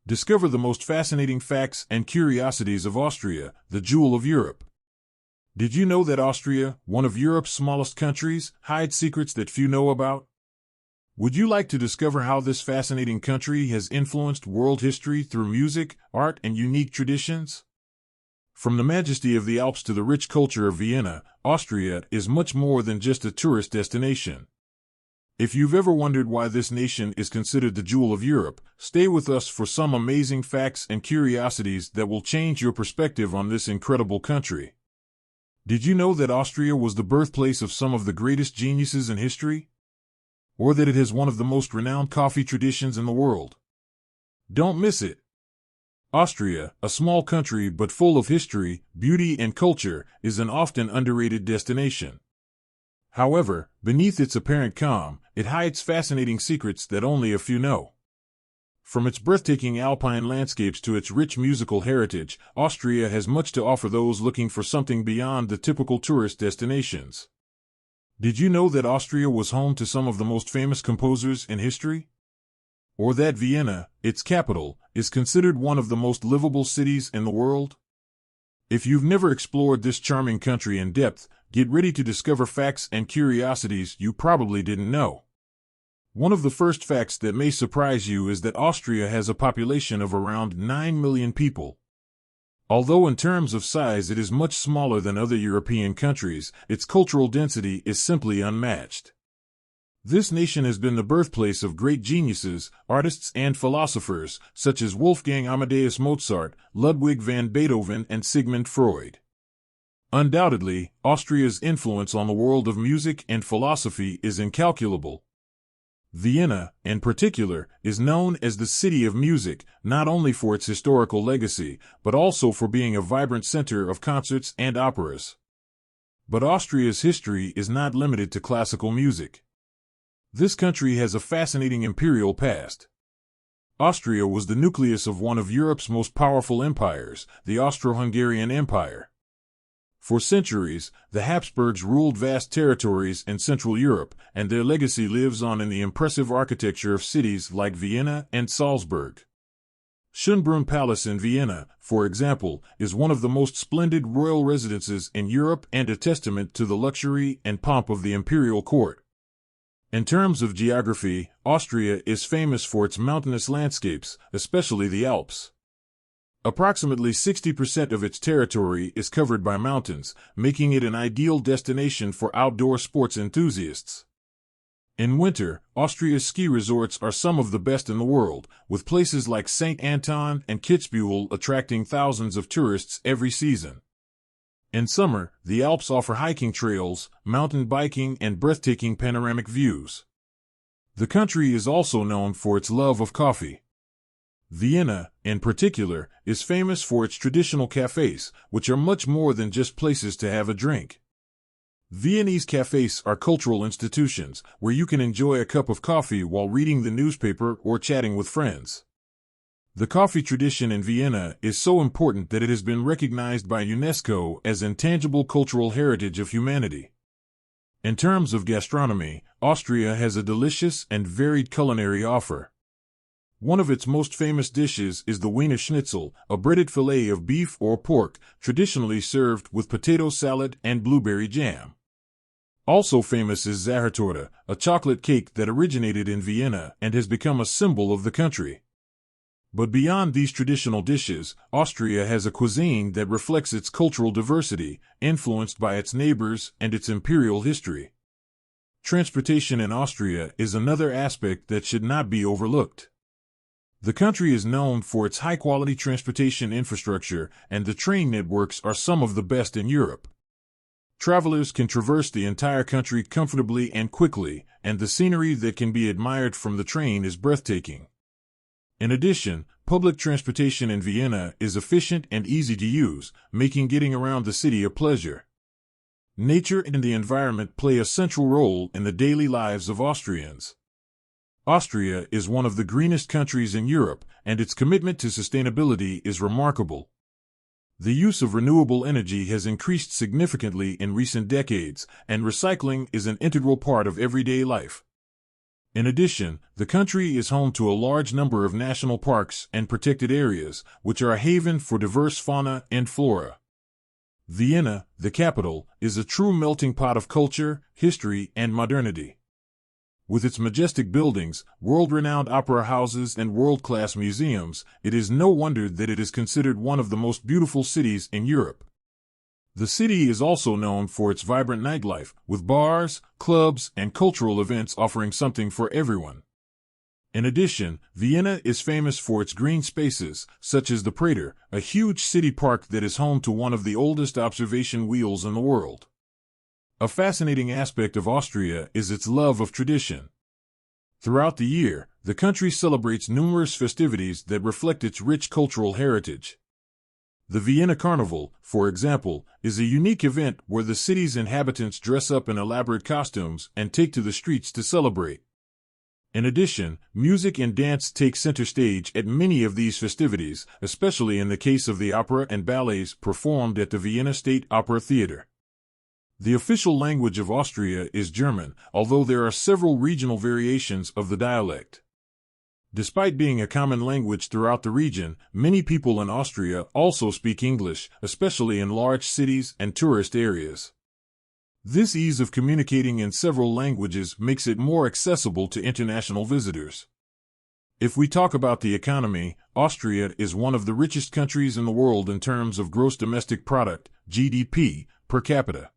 Discover the most fascinating facts and curiosities of Austria, the jewel of Europe. Did you know that Austria, one of Europe's smallest countries, hides secrets that few know about? Would you like to discover how this fascinating country has influenced world history through music, art, and unique traditions? From the majesty of the Alps to the rich culture of Vienna, Austria is much more than just a tourist destination. If you've ever wondered why this nation is considered the jewel of Europe, stay with us for some amazing facts and curiosities that will change your perspective on this incredible country. Did you know that Austria was the birthplace of some of the greatest geniuses in history? Or that it has one of the most renowned coffee traditions in the world? Don't miss it! Austria, a small country but full of history, beauty, and culture, is an often underrated destination. However, beneath its apparent calm, it hides fascinating secrets that only a few know. From its breathtaking alpine landscapes to its rich musical heritage, Austria has much to offer those looking for something beyond the typical tourist destinations. Did you know that Austria was home to some of the most famous composers in history? Or that Vienna, its capital, is considered one of the most livable cities in the world? If you've never explored this charming country in depth, get ready to discover facts and curiosities you probably didn't know. One of the first facts that may surprise you is that Austria has a population of around 9 million people. Although in terms of size it is much smaller than other European countries, its cultural density is simply unmatched. This nation has been the birthplace of great geniuses, artists, and philosophers, such as Wolfgang Amadeus Mozart, Ludwig van Beethoven, and Sigmund Freud. Undoubtedly, Austria's influence on the world of music and philosophy is incalculable. Vienna, in particular, is known as the City of Music, not only for its historical legacy, but also for being a vibrant center of concerts and operas. But Austria's history is not limited to classical music. This country has a fascinating imperial past. Austria was the nucleus of one of Europe's most powerful empires, the Austro-Hungarian Empire. For centuries, the Habsburgs ruled vast territories in Central Europe, and their legacy lives on in the impressive architecture of cities like Vienna and Salzburg. Schönbrunn Palace in Vienna, for example, is one of the most splendid royal residences in Europe and a testament to the luxury and pomp of the imperial court. In terms of geography, Austria is famous for its mountainous landscapes, especially the Alps. Approximately 60% of its territory is covered by mountains, making it an ideal destination for outdoor sports enthusiasts. In winter, Austria's ski resorts are some of the best in the world, with places like St. Anton and Kitzbühel attracting thousands of tourists every season. In summer, the Alps offer hiking trails, mountain biking, and breathtaking panoramic views. The country is also known for its love of coffee. Vienna, in particular, is famous for its traditional cafes, which are much more than just places to have a drink. Viennese cafes are cultural institutions, where you can enjoy a cup of coffee while reading the newspaper or chatting with friends. The coffee tradition in Vienna is so important that it has been recognized by UNESCO as intangible cultural heritage of humanity. In terms of gastronomy, Austria has a delicious and varied culinary offer. One of its most famous dishes is the Wiener Schnitzel, a breaded fillet of beef or pork, traditionally served with potato salad and blueberry jam. Also famous is Zahortorte, a chocolate cake that originated in Vienna and has become a symbol of the country. But beyond these traditional dishes, Austria has a cuisine that reflects its cultural diversity, influenced by its neighbors and its imperial history. Transportation in Austria is another aspect that should not be overlooked. The country is known for its high-quality transportation infrastructure, and the train networks are some of the best in Europe. Travelers can traverse the entire country comfortably and quickly, and the scenery that can be admired from the train is breathtaking. In addition, public transportation in Vienna is efficient and easy to use, making getting around the city a pleasure. Nature and the environment play a central role in the daily lives of Austrians. Austria is one of the greenest countries in Europe, and its commitment to sustainability is remarkable. The use of renewable energy has increased significantly in recent decades, and recycling is an integral part of everyday life. In addition, the country is home to a large number of national parks and protected areas, which are a haven for diverse fauna and flora. Vienna, the capital, is a true melting pot of culture, history, and modernity. With its majestic buildings, world-renowned opera houses, and world-class museums, it is no wonder that it is considered one of the most beautiful cities in Europe. The city is also known for its vibrant nightlife, with bars, clubs, and cultural events offering something for everyone. In addition, Vienna is famous for its green spaces, such as the Prater, a huge city park that is home to one of the oldest observation wheels in the world. A fascinating aspect of Austria is its love of tradition. Throughout the year, the country celebrates numerous festivities that reflect its rich cultural heritage. The Vienna Carnival, for example, is a unique event where the city's inhabitants dress up in elaborate costumes and take to the streets to celebrate. In addition, music and dance take center stage at many of these festivities, especially in the case of the opera and ballets performed at the Vienna State Opera Theatre. The official language of Austria is German, although there are several regional variations of the dialect. Despite being a common language throughout the region, many people in Austria also speak English, especially in large cities and tourist areas. This ease of communicating in several languages makes it more accessible to international visitors. If we talk about the economy, Austria is one of the richest countries in the world in terms of gross domestic product, GDP, per capita.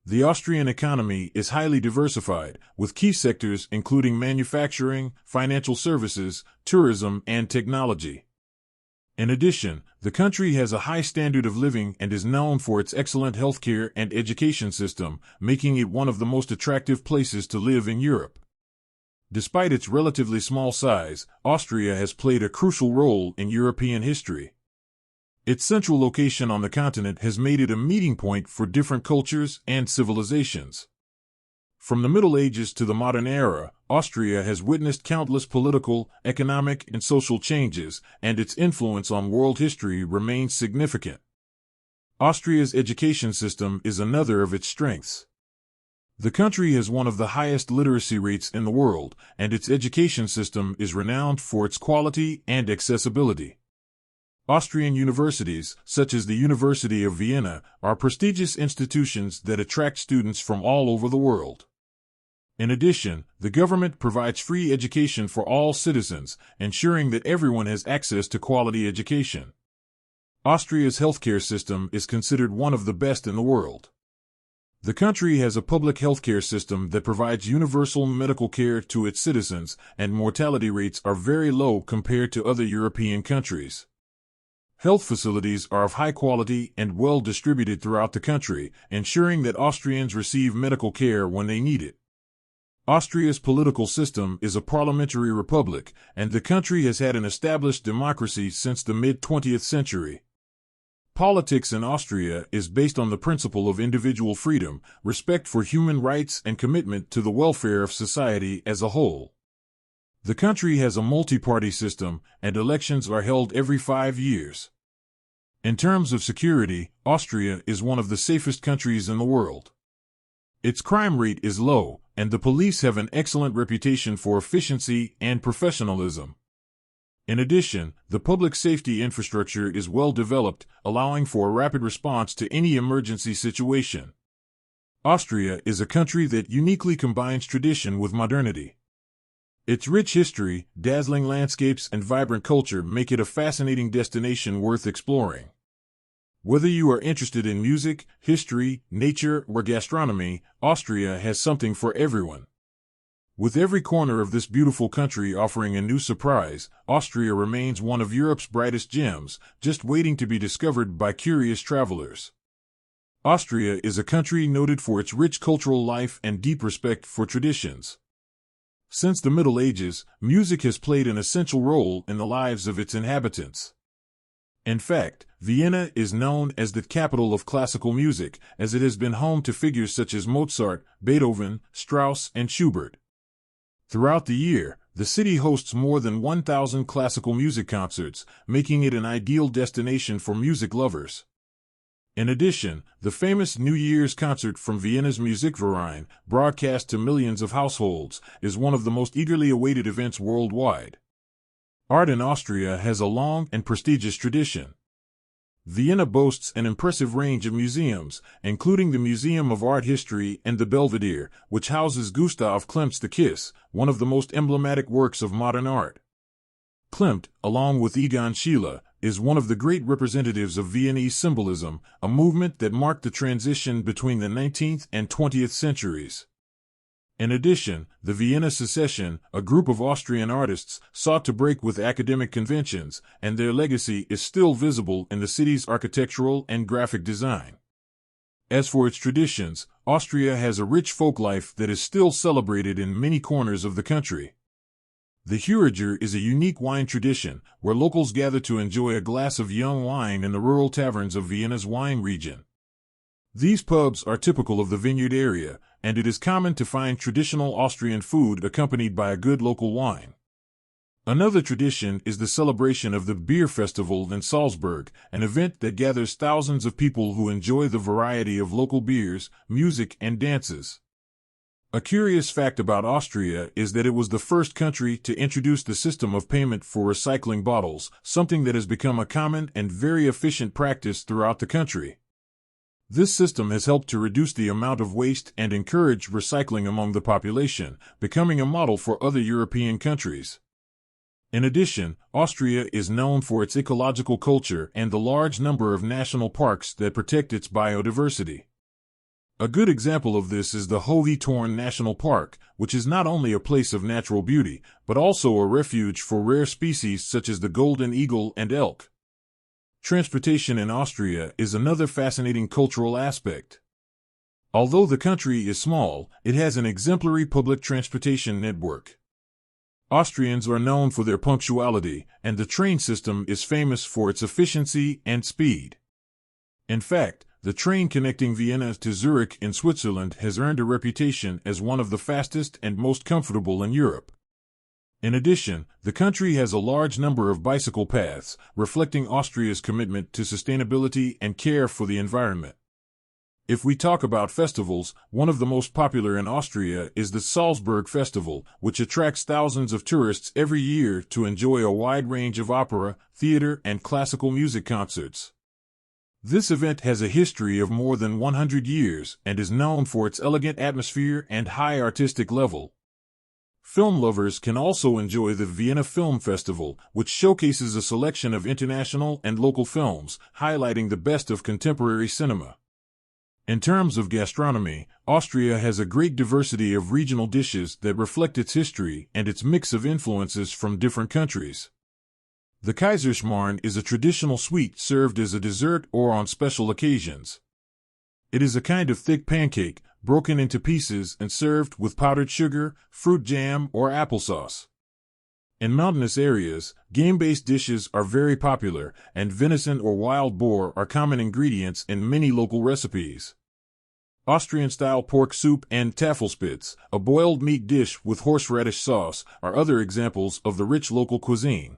The Austrian economy is highly diversified, with key sectors including manufacturing, financial services, tourism, and technology. In addition, the country has a high standard of living and is known for its excellent healthcare and education system, making it one of the most attractive places to live in Europe. Despite its relatively small size, Austria has played a crucial role in European history. Its central location on the continent has made it a meeting point for different cultures and civilizations. From the Middle Ages to the modern era, Austria has witnessed countless political, economic, and social changes, and its influence on world history remains significant. Austria's education system is another of its strengths. The country has one of the highest literacy rates in the world, and its education system is renowned for its quality and accessibility. Austrian universities, such as the University of Vienna, are prestigious institutions that attract students from all over the world. In addition, the government provides free education for all citizens, ensuring that everyone has access to quality education. Austria's healthcare system is considered one of the best in the world. The country has a public healthcare system that provides universal medical care to its citizens, and mortality rates are very low compared to other European countries. Health facilities are of high quality and well distributed throughout the country, ensuring that Austrians receive medical care when they need it. Austria's political system is a parliamentary republic, and the country has had an established democracy since the mid-20th century. Politics in Austria is based on the principle of individual freedom, respect for human rights, and commitment to the welfare of society as a whole. The country has a multi-party system, and elections are held every 5 years. In terms of security, Austria is one of the safest countries in the world. Its crime rate is low, and the police have an excellent reputation for efficiency and professionalism. In addition, the public safety infrastructure is well developed, allowing for a rapid response to any emergency situation. Austria is a country that uniquely combines tradition with modernity. Its rich history, dazzling landscapes, and vibrant culture make it a fascinating destination worth exploring. Whether you are interested in music, history, nature, or gastronomy, Austria has something for everyone. With every corner of this beautiful country offering a new surprise, Austria remains one of Europe's brightest gems, just waiting to be discovered by curious travelers. Austria is a country noted for its rich cultural life and deep respect for traditions. Since the Middle Ages, music has played an essential role in the lives of its inhabitants. In fact, Vienna is known as the capital of classical music, as it has been home to figures such as Mozart, Beethoven, Strauss, and Schubert. Throughout the year, the city hosts more than 1,000 classical music concerts, making it an ideal destination for music lovers. In addition, the famous New Year's concert from Vienna's Musikverein, broadcast to millions of households, is one of the most eagerly awaited events worldwide. Art in Austria has a long and prestigious tradition. Vienna boasts an impressive range of museums, including the Museum of Art History and the Belvedere, which houses Gustav Klimt's The Kiss, one of the most emblematic works of modern art. Klimt, along with Egon Schiele, is one of the great representatives of Viennese symbolism, a movement that marked the transition between the 19th and 20th centuries. In addition, the Vienna Secession, a group of Austrian artists, sought to break with academic conventions, and their legacy is still visible in the city's architectural and graphic design. As for its traditions, Austria has a rich folklife that is still celebrated in many corners of the country. The Heuriger is a unique wine tradition, where locals gather to enjoy a glass of young wine in the rural taverns of Vienna's wine region. These pubs are typical of the vineyard area, and it is common to find traditional Austrian food accompanied by a good local wine. Another tradition is the celebration of the Beer Festival in Salzburg, an event that gathers thousands of people who enjoy the variety of local beers, music, and dances. A curious fact about Austria is that it was the first country to introduce the system of payment for recycling bottles, something that has become a common and very efficient practice throughout the country. This system has helped to reduce the amount of waste and encourage recycling among the population, becoming a model for other European countries. In addition, Austria is known for its ecological culture and the large number of national parks that protect its biodiversity. A good example of this is the Hohe-Tauern National Park, which is not only a place of natural beauty, but also a refuge for rare species such as the golden eagle and elk. Transportation in Austria is another fascinating cultural aspect. Although the country is small, it has an exemplary public transportation network. Austrians are known for their punctuality, and the train system is famous for its efficiency and speed. In fact, the train connecting Vienna to Zurich in Switzerland has earned a reputation as one of the fastest and most comfortable in Europe. In addition, the country has a large number of bicycle paths, reflecting Austria's commitment to sustainability and care for the environment. If we talk about festivals, one of the most popular in Austria is the Salzburg Festival, which attracts thousands of tourists every year to enjoy a wide range of opera, theater, and classical music concerts. This event has a history of more than 100 years and is known for its elegant atmosphere and high artistic level. Film lovers can also enjoy the Vienna Film Festival, which showcases a selection of international and local films, highlighting the best of contemporary cinema. In terms of gastronomy, Austria has a great diversity of regional dishes that reflect its history and its mix of influences from different countries. The Kaiserschmarrn is a traditional sweet served as a dessert or on special occasions. It is a kind of thick pancake, broken into pieces and served with powdered sugar, fruit jam, or applesauce. In mountainous areas, game-based dishes are very popular, and venison or wild boar are common ingredients in many local recipes. Austrian-style pork soup and Tafelspitz, a boiled meat dish with horseradish sauce, are other examples of the rich local cuisine.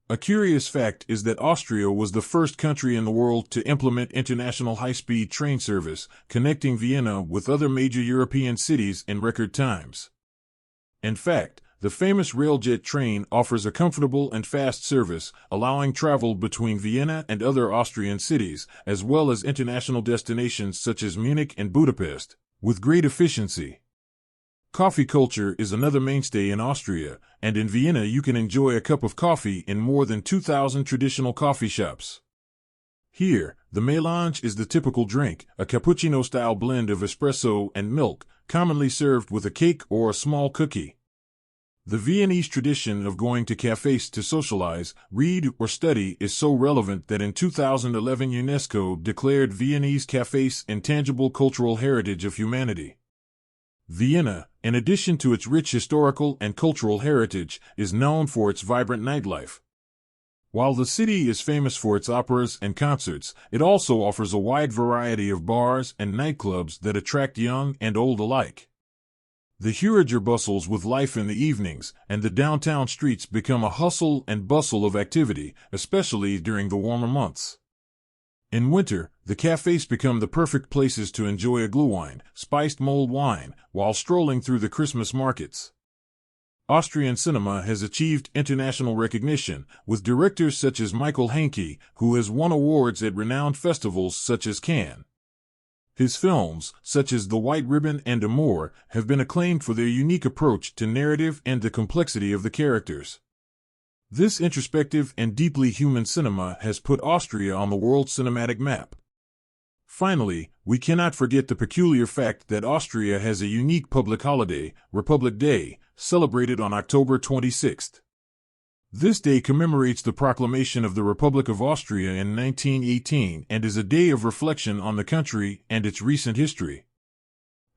A curious fact is that Austria was the first country in the world to implement international high-speed train service, connecting Vienna with other major European cities in record times. In fact, the famous railjet train offers a comfortable and fast service, allowing travel between Vienna and other Austrian cities, as well as international destinations such as Munich and Budapest, with great efficiency. Coffee culture is another mainstay in Austria, and in Vienna you can enjoy a cup of coffee in more than 2,000 traditional coffee shops. Here, the melange is the typical drink, a cappuccino-style blend of espresso and milk, commonly served with a cake or a small cookie. The Viennese tradition of going to cafes to socialize, read, or study is so relevant that in 2011 UNESCO declared Viennese cafes intangible cultural heritage of humanity. Vienna, in addition to its rich historical and cultural heritage, is known for its vibrant nightlife. While the city is famous for its operas and concerts, it also offers a wide variety of bars and nightclubs that attract young and old alike. The Heuriger bustles with life in the evenings, and the downtown streets become a hustle and bustle of activity, especially during the warmer months. In winter, the cafes become the perfect places to enjoy a glühwein, spiced mulled wine, while strolling through the Christmas markets. Austrian cinema has achieved international recognition, with directors such as Michael Hanke, who has won awards at renowned festivals such as Cannes. His films, such as The White Ribbon and Amour, have been acclaimed for their unique approach to narrative and the complexity of the characters. This introspective and deeply human cinema has put Austria on the world cinematic map. Finally, we cannot forget the peculiar fact that Austria has a unique public holiday, Republic Day, celebrated on October 26th. This day commemorates the proclamation of the Republic of Austria in 1918 and is a day of reflection on the country and its recent history.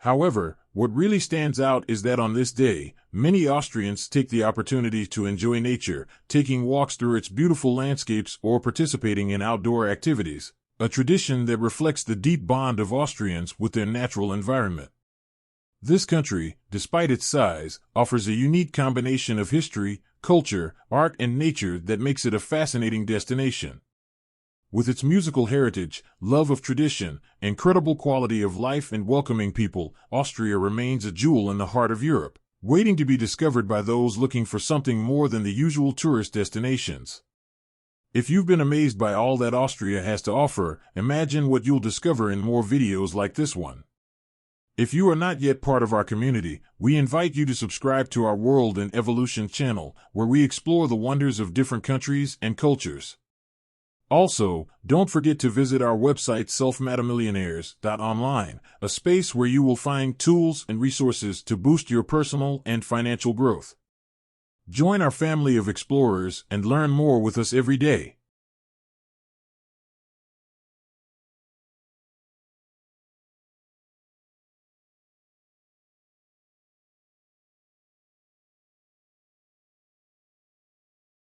However, what really stands out is that on this day, many Austrians take the opportunity to enjoy nature, taking walks through its beautiful landscapes or participating in outdoor activities, a tradition that reflects the deep bond of Austrians with their natural environment. This country, despite its size, offers a unique combination of history, culture, art, and nature that makes it a fascinating destination. With its musical heritage, love of tradition, incredible quality of life, and welcoming people, Austria remains a jewel in the heart of Europe, waiting to be discovered by those looking for something more than the usual tourist destinations. If you've been amazed by all that Austria has to offer, imagine what you'll discover in more videos like this one. If you are not yet part of our community, we invite you to subscribe to our World and Evolution channel, where we explore the wonders of different countries and cultures. Also, don't forget to visit our website selfmatamillionaires.online, a space where you will find tools and resources to boost your personal and financial growth. Join our family of explorers and learn more with us every day.